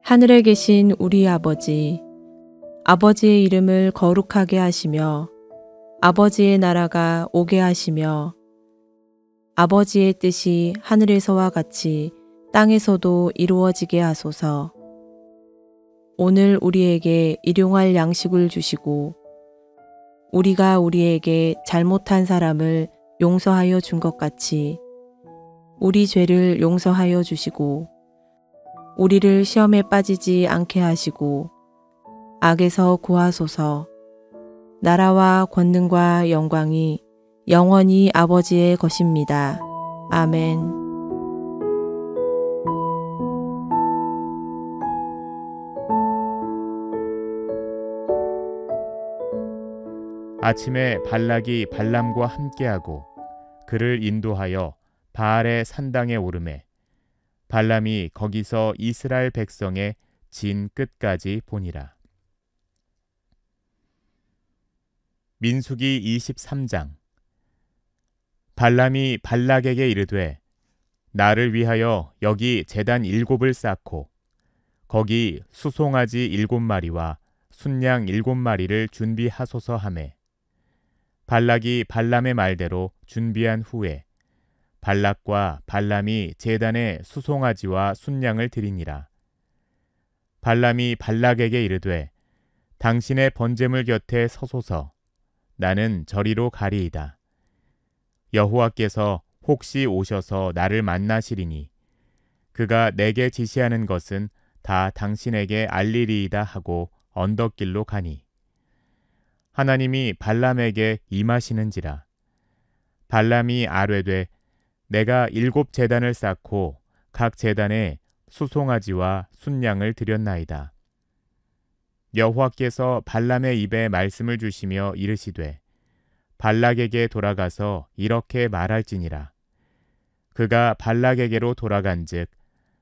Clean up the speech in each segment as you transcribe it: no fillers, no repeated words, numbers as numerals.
하늘에 계신 우리 아버지, 아버지의 이름을 거룩하게 하시며 아버지의 나라가 오게 하시며 아버지의 뜻이 하늘에서와 같이 땅에서도 이루어지게 하소서. 오늘 우리에게 일용할 양식을 주시고 우리가 우리에게 잘못한 사람을 용서하여 준 것 같이 우리 죄를 용서하여 주시고 우리를 시험에 빠지지 않게 하시고 악에서 구하소서. 나라와 권능과 영광이 영원히 아버지의 것입니다. 아멘. 아침에 발락이 발람과 함께하고 그를 인도하여 바알의 산당에 오르매 발람이 거기서 이스라엘 백성의 진 끝까지 보니라. 민수기 23장. 발람이 발락에게 이르되 나를 위하여 여기 제단 7을 쌓고 거기 수송아지 7마리와 순양 7마리를 준비하소서 하매 발락이 발람의 말대로 준비한 후에 발락과 발람이 제단에 수송아지와 순양을 드리니라. 발람이 발락에게 이르되 당신의 번제물 곁에 서소서. 나는 저리로 가리이다. 여호와께서 혹시 오셔서 나를 만나시리니 그가 내게 지시하는 것은 다 당신에게 알리리이다 하고 언덕길로 가니 하나님이 발람에게 임하시는지라. 발람이 아뢰되 내가 7 제단을 쌓고 각 제단에 수송아지와 순양을 드렸나이다. 여호와께서 발람의 입에 말씀을 주시며 이르시되 발락에게 돌아가서 이렇게 말할지니라. 그가 발락에게로 돌아간즉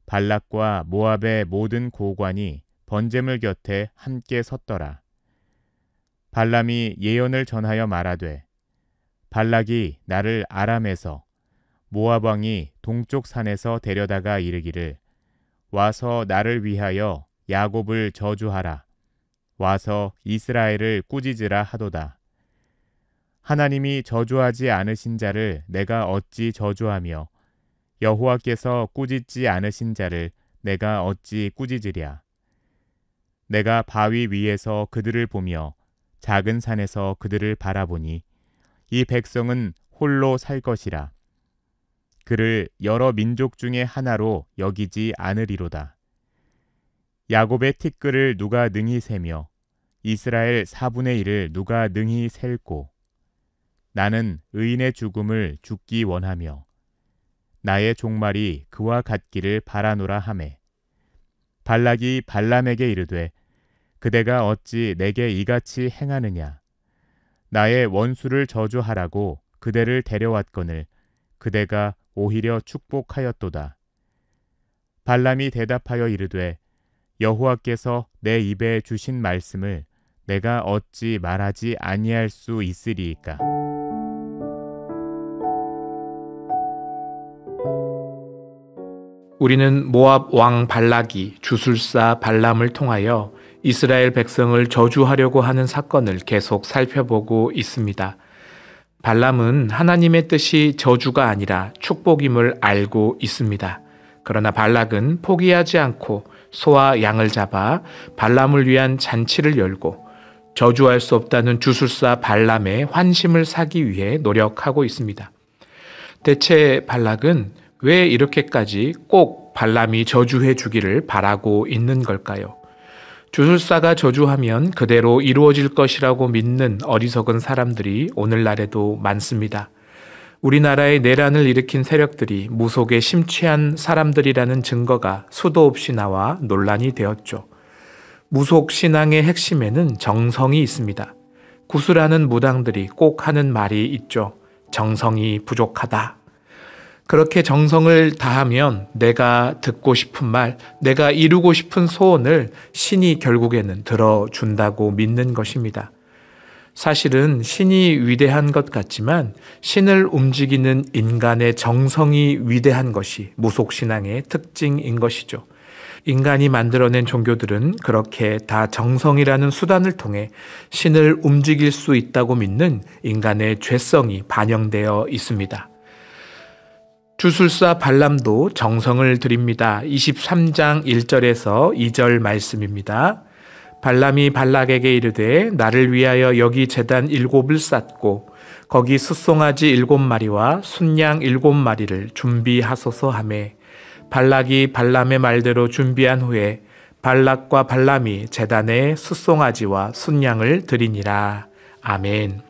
발락과 모압의 모든 고관이 번제물 곁에 함께 섰더라. 발람이 예언을 전하여 말하되 발락이 나를 아람에서 모압 왕이 동쪽 산에서 데려다가 이르기를 와서 나를 위하여 야곱을 저주하라. 와서 이스라엘을 꾸짖으라 하도다. 하나님이 저주하지 않으신 자를 내가 어찌 저주하며 여호와께서 꾸짖지 않으신 자를 내가 어찌 꾸짖으랴. 내가 바위 위에서 그들을 보며 작은 산에서 그들을 바라보니 이 백성은 홀로 살 것이라. 그를 여러 민족 중에 하나로 여기지 않으리로다. 야곱의 티끌을 누가 능히 세며 이스라엘 4분의 1을 누가 능히 셀고 나는 의인의 죽음을 죽기 원하며 나의 종말이 그와 같기를 바라노라 하매 발락이 발람에게 이르되 그대가 어찌 내게 이같이 행하느냐. 나의 원수를 저주하라고 그대를 데려왔거늘 그대가 오히려 축복하였도다. 발람이 대답하여 이르되 여호와께서 내 입에 주신 말씀을 내가 어찌 말하지 아니할 수 있으리이까. 우리는 모압 왕 발락이 주술사 발람을 통하여 이스라엘 백성을 저주하려고 하는 사건을 계속 살펴보고 있습니다. 발람은 하나님의 뜻이 저주가 아니라 축복임을 알고 있습니다. 그러나 발락은 포기하지 않고 소와 양을 잡아 발람을 위한 잔치를 열고 저주할 수 없다는 주술사 발람의 환심을 사기 위해 노력하고 있습니다. 대체 발락은 왜 이렇게까지 꼭 발람이 저주해 주기를 바라고 있는 걸까요? 주술사가 저주하면 그대로 이루어질 것이라고 믿는 어리석은 사람들이 오늘날에도 많습니다. 우리나라에 내란을 일으킨 세력들이 무속에 심취한 사람들이라는 증거가 수도 없이 나와 논란이 되었죠. 무속 신앙의 핵심에는 정성이 있습니다. 구슬하는 무당들이 꼭 하는 말이 있죠. 정성이 부족하다. 그렇게 정성을 다하면 내가 듣고 싶은 말, 내가 이루고 싶은 소원을 신이 결국에는 들어준다고 믿는 것입니다. 사실은 신이 위대한 것 같지만 신을 움직이는 인간의 정성이 위대한 것이 무속신앙의 특징인 것이죠. 인간이 만들어낸 종교들은 그렇게 다 정성이라는 수단을 통해 신을 움직일 수 있다고 믿는 인간의 죄성이 반영되어 있습니다. 주술사 발람도 정성을 드립니다. 23장 1절에서 2절 말씀입니다. 발람이 발락에게 이르되 나를 위하여 여기 제단 7을 쌓고 거기 숫송아지 7마리와 순양 7마리를 준비하소서 하매 발락이 발람의 말대로 준비한 후에 발락과 발람이 제단에 숫송아지와 순양을 드리니라. 아멘.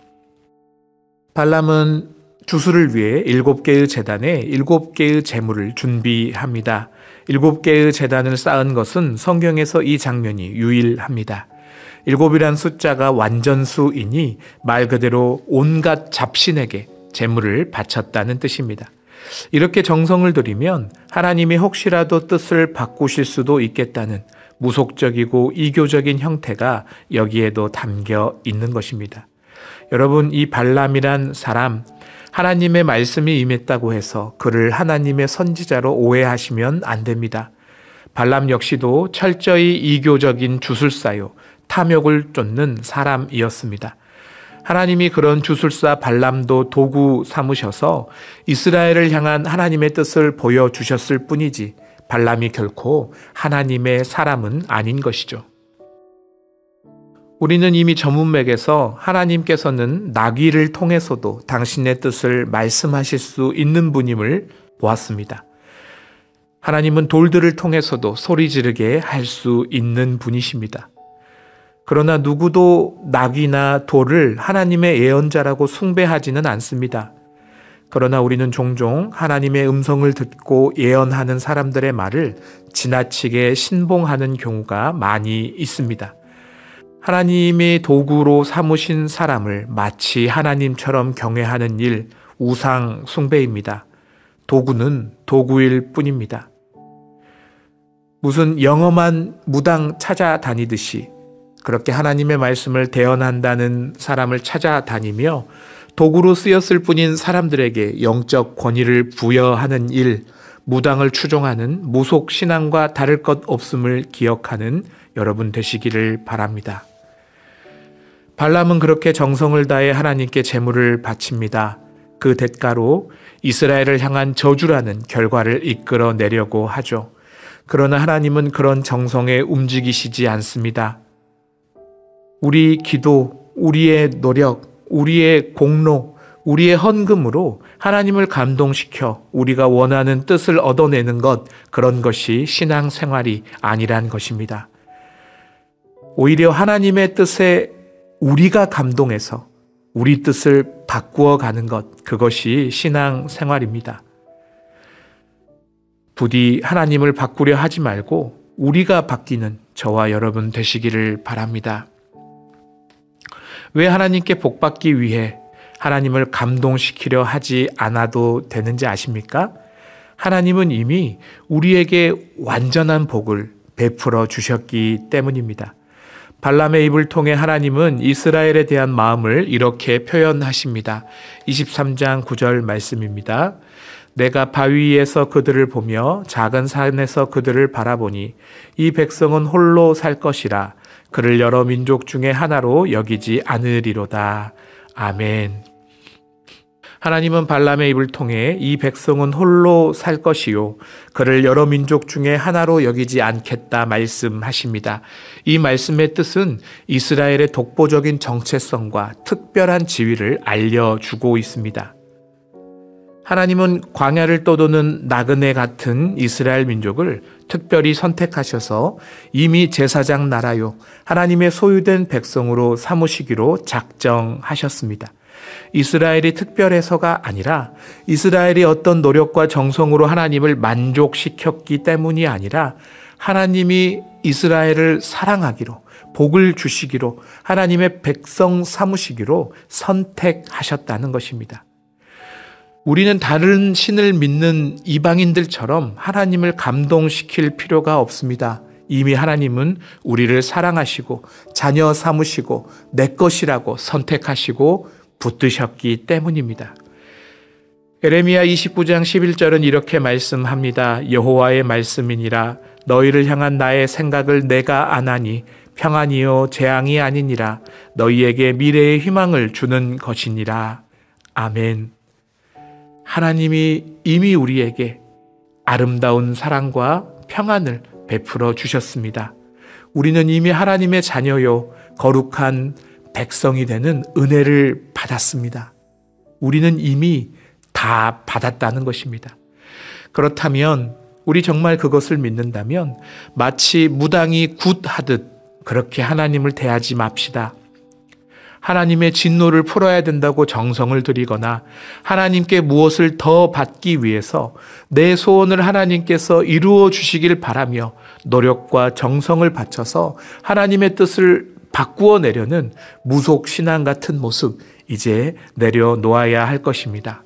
발람은 주술을 위해 7개의 제단에 7개의 제물을 준비합니다. 7개의 제단을 쌓은 것은 성경에서 이 장면이 유일합니다. 7이란 숫자가 완전수이니 말 그대로 온갖 잡신에게 제물을 바쳤다는 뜻입니다. 이렇게 정성을 들이면 하나님이 혹시라도 뜻을 바꾸실 수도 있겠다는 무속적이고 이교적인 형태가 여기에도 담겨 있는 것입니다. 여러분, 이 발람이란 사람, 하나님의 말씀이 임했다고 해서 그를 하나님의 선지자로 오해하시면 안 됩니다. 발람 역시도 철저히 이교적인 주술사요, 탐욕을 쫓는 사람이었습니다. 하나님이 그런 주술사 발람도 도구 삼으셔서 이스라엘을 향한 하나님의 뜻을 보여주셨을 뿐이지 발람이 결코 하나님의 사람은 아닌 것이죠. 우리는 이미 전문맥에서 하나님께서는 나귀를 통해서도 당신의 뜻을 말씀하실 수 있는 분임을 보았습니다. 하나님은 돌들을 통해서도 소리 지르게 할 수 있는 분이십니다. 그러나 누구도 나귀나 돌을 하나님의 예언자라고 숭배하지는 않습니다. 그러나 우리는 종종 하나님의 음성을 듣고 예언하는 사람들의 말을 지나치게 신봉하는 경우가 많이 있습니다. 하나님의 도구로 삼으신 사람을 마치 하나님처럼 경외하는 일, 우상 숭배입니다. 도구는 도구일 뿐입니다. 무슨 영험한 무당 찾아다니듯이 그렇게 하나님의 말씀을 대언한다는 사람을 찾아다니며 도구로 쓰였을 뿐인 사람들에게 영적 권위를 부여하는 일, 무당을 추종하는 무속 신앙과 다를 것 없음을 기억하는 여러분 되시기를 바랍니다. 발람은 그렇게 정성을 다해 하나님께 제물을 바칩니다. 그 대가로 이스라엘을 향한 저주라는 결과를 이끌어내려고 하죠. 그러나 하나님은 그런 정성에 움직이시지 않습니다. 우리 기도, 우리의 노력, 우리의 공로, 우리의 헌금으로 하나님을 감동시켜 우리가 원하는 뜻을 얻어내는 것, 그런 것이 신앙생활이 아니란 것입니다. 오히려 하나님의 뜻에 우리가 감동해서 우리 뜻을 바꾸어 가는 것, 그것이 신앙생활입니다. 부디 하나님을 바꾸려 하지 말고 우리가 바뀌는 저와 여러분 되시기를 바랍니다. 왜 하나님께 복받기 위해 하나님을 감동시키려 하지 않아도 되는지 아십니까? 하나님은 이미 우리에게 완전한 복을 베풀어 주셨기 때문입니다. 발람의 입을 통해 하나님은 이스라엘에 대한 마음을 이렇게 표현하십니다. 23장 9절 말씀입니다. 내가 바위 위에서 그들을 보며 작은 산에서 그들을 바라보니 이 백성은 홀로 살 것이라 그를 여러 민족 중에 하나로 여기지 않으리로다. 아멘. 하나님은 발람의 입을 통해 이 백성은 홀로 살 것이요 그를 여러 민족 중에 하나로 여기지 않겠다 말씀하십니다. 이 말씀의 뜻은 이스라엘의 독보적인 정체성과 특별한 지위를 알려주고 있습니다. 하나님은 광야를 떠도는 나그네 같은 이스라엘 민족을 특별히 선택하셔서 이미 제사장 나라요 하나님의 소유된 백성으로 삼으시기로 작정하셨습니다. 이스라엘이 특별해서가 아니라 이스라엘이 어떤 노력과 정성으로 하나님을 만족시켰기 때문이 아니라 하나님이 이스라엘을 사랑하기로, 복을 주시기로, 하나님의 백성 삼으시기로 선택하셨다는 것입니다. 우리는 다른 신을 믿는 이방인들처럼 하나님을 감동시킬 필요가 없습니다. 이미 하나님은 우리를 사랑하시고 자녀 삼으시고 내 것이라고 선택하시고 붙드셨기 때문입니다. 에레미야 29장 11절은 이렇게 말씀합니다. 여호와의 말씀이니라 너희를 향한 나의 생각을 내가 아나니 평안이요 재앙이 아니니라. 너희에게 미래의 희망을 주는 것이니라. 아멘. 하나님이 이미 우리에게 아름다운 사랑과 평안을 베풀어 주셨습니다. 우리는 이미 하나님의 자녀요 거룩한 백성이 되는 은혜를 받았습니다. 우리는 이미 다 받았다는 것입니다. 그렇다면 우리 정말 그것을 믿는다면 마치 무당이 굿하듯 그렇게 하나님을 대하지 맙시다. 하나님의 진노를 풀어야 된다고 정성을 들이거나 하나님께 무엇을 더 받기 위해서 내 소원을 하나님께서 이루어 주시길 바라며 노력과 정성을 바쳐서 하나님의 뜻을 바꾸어 내려는 무속 신앙 같은 모습 이제 내려놓아야 할 것입니다.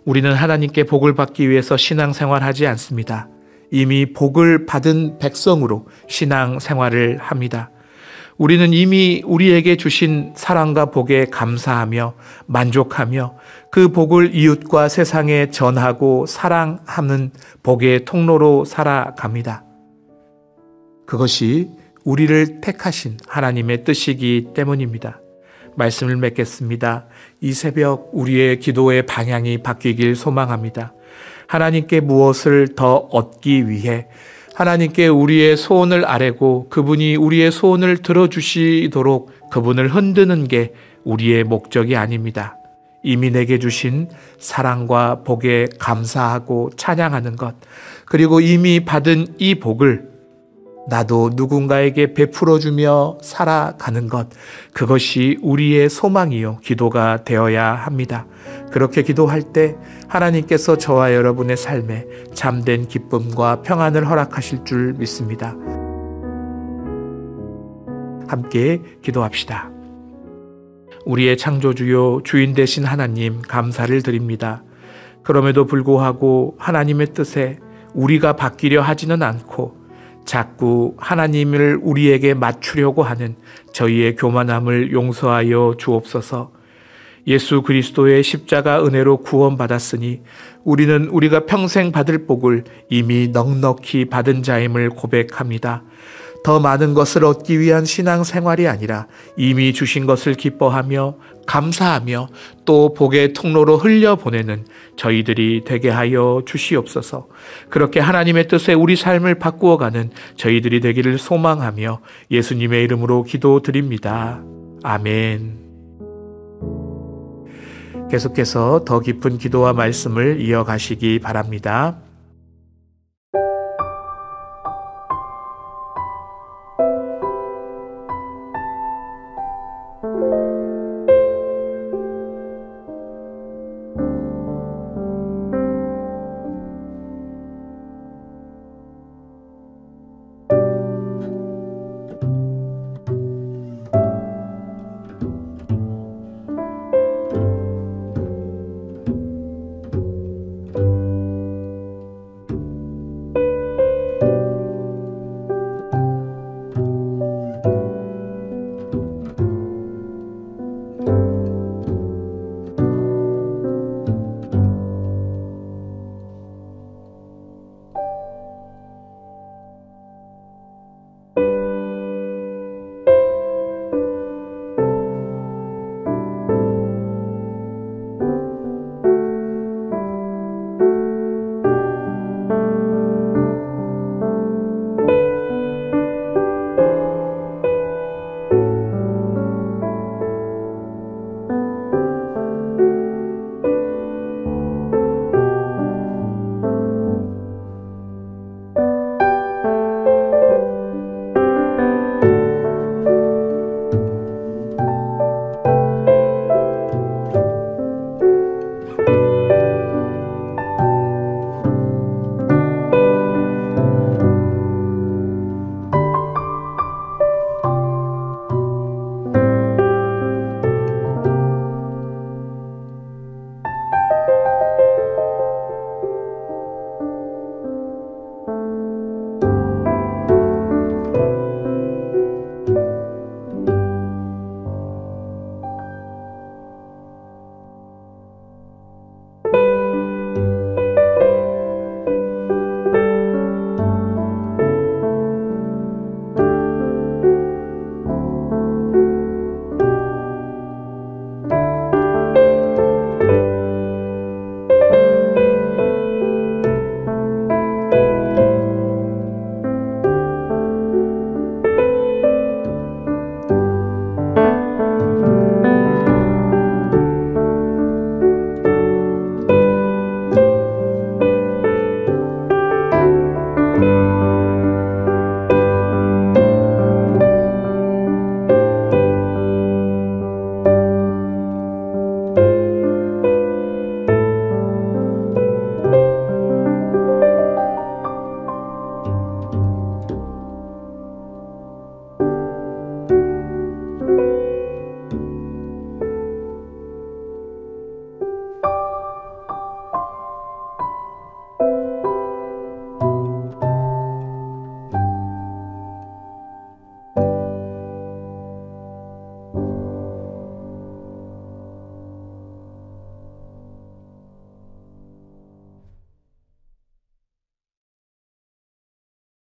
우리는 하나님께 복을 받기 위해서 신앙생활하지 않습니다. 이미 복을 받은 백성으로 신앙생활을 합니다. 우리는 이미 우리에게 주신 사랑과 복에 감사하며 만족하며 그 복을 이웃과 세상에 전하고 사랑하는 복의 통로로 살아갑니다. 그것이 우리를 택하신 하나님의 뜻이기 때문입니다. 말씀을 맺겠습니다. 이 새벽 우리의 기도의 방향이 바뀌길 소망합니다. 하나님께 무엇을 더 얻기 위해 하나님께 우리의 소원을 아뢰고 그분이 우리의 소원을 들어주시도록 그분을 흔드는 게 우리의 목적이 아닙니다. 이미 내게 주신 사랑과 복에 감사하고 찬양하는 것, 그리고 이미 받은 이 복을 나도 누군가에게 베풀어주며 살아가는 것, 그것이 우리의 소망이요 기도가 되어야 합니다. 그렇게 기도할 때 하나님께서 저와 여러분의 삶에 참된 기쁨과 평안을 허락하실 줄 믿습니다. 함께 기도합시다. 우리의 창조주요 주인 되신 하나님 감사를 드립니다. 그럼에도 불구하고 하나님의 뜻에 우리가 바뀌려 하지는 않고 자꾸 하나님을 우리에게 맞추려고 하는 저희의 교만함을 용서하여 주옵소서. 예수 그리스도의 십자가 은혜로 구원받았으니 우리는 우리가 평생 받을 복을 이미 넉넉히 받은 자임을 고백합니다. 더 많은 것을 얻기 위한 신앙생활이 아니라 이미 주신 것을 기뻐하며 감사하며 또 복의 통로로 흘려보내는 저희들이 되게 하여 주시옵소서. 그렇게 하나님의 뜻에 우리 삶을 바꾸어가는 저희들이 되기를 소망하며 예수님의 이름으로 기도드립니다. 아멘. 계속해서 더 깊은 기도와 말씀을 이어가시기 바랍니다.